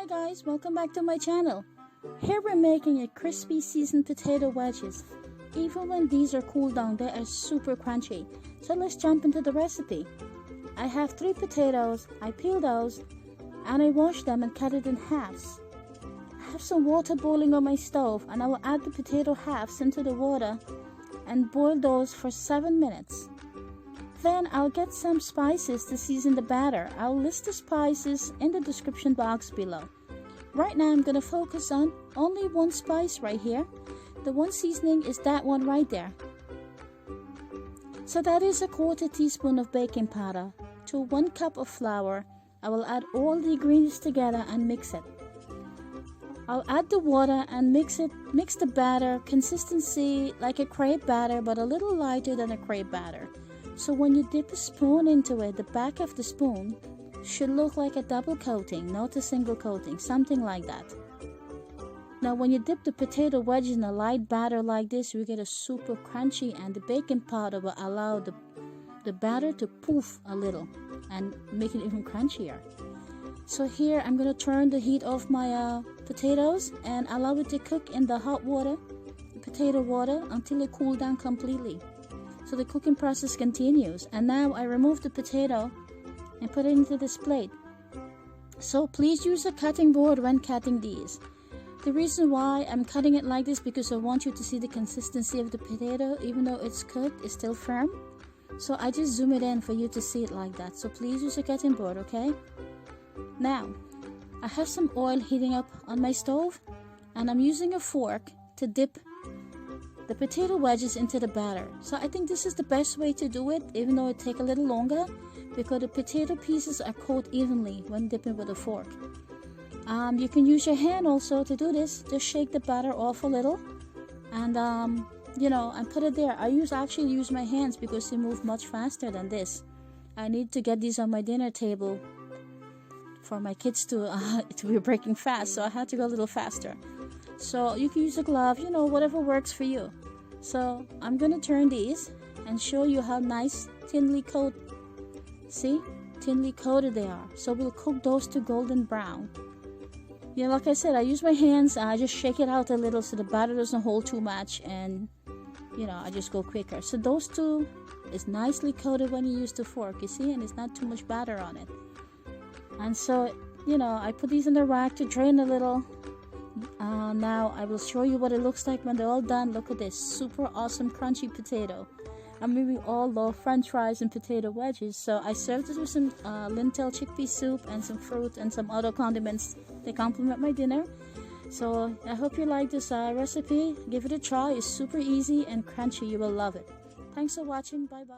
Hi guys, welcome back to my channel. Here we're making a crispy seasoned potato wedges. Even when these are cooled down, they are super crunchy. So let's jump into the recipe. I have 3 potatoes. I peeled those and I washed them and cut it in halves. I have some water boiling on my stove and I will add the potato halves into the water and boil those for 7 minutes. Then I'll get some spices to season the batter. I'll list the spices in the description box below. Right now I'm going to focus on only one spice right here. The one seasoning is that one right there. So that is a 1/4 teaspoon of baking powder. To 1 cup of flour, I will add all the ingredients together and mix it. I'll add the water and mix the batter consistency like a crepe batter, but a little lighter than a crepe batter. So when you dip a spoon into it, the back of the spoon should look like a double coating, not a single coating, something like that. Now when you dip the potato wedge in a light batter like this, you get a super crunchy, and the baking powder will allow the batter to poof a little and make it even crunchier. So here I'm going to turn the heat off my potatoes and allow it to cook in the hot water, the potato water, until it cools down completely. So the cooking process continues, and now I remove the potato and put it into this plate. So please use a cutting board when cutting these. The reason why I'm cutting it like this because I want you to see the consistency of the potato. Even though it's cooked, it's still firm. So I just zoom it in for you to see it like that. So please use a cutting board, okay? Now I have some oil heating up on my stove, and I'm using a fork to dip the potato wedges into the batter. So I think this is the best way to do it, even though it takes a little longer, because the potato pieces are coated evenly when dipping with a fork. You can use your hand also to do this. Just shake the batter off a little and and put it there. I actually use my hands because they move much faster than this. I need to get these on my dinner table for my kids to be breaking fast, so I had to go a little faster. So you can use a glove, whatever works for you. So I'm going to turn these and show you how nice thinly coated, see, thinly coated they are. So we'll cook those to golden brown. Like I said, I use my hands. I just shake it out a little so the batter doesn't hold too much, and I just go quicker. So those two is nicely coated when you use the fork, you see, and it's not too much batter on it. And so I put these in the rack to drain a little. Now I will show you what it looks like when they're all done. Look at this super awesome crunchy potato. We all love french fries and potato wedges, so I served it with some lentil chickpea soup and some fruit and some other condiments to complement my dinner. So I hope you like this recipe. Give it a try. It's super easy and crunchy. You will love it. Thanks for watching. Bye bye.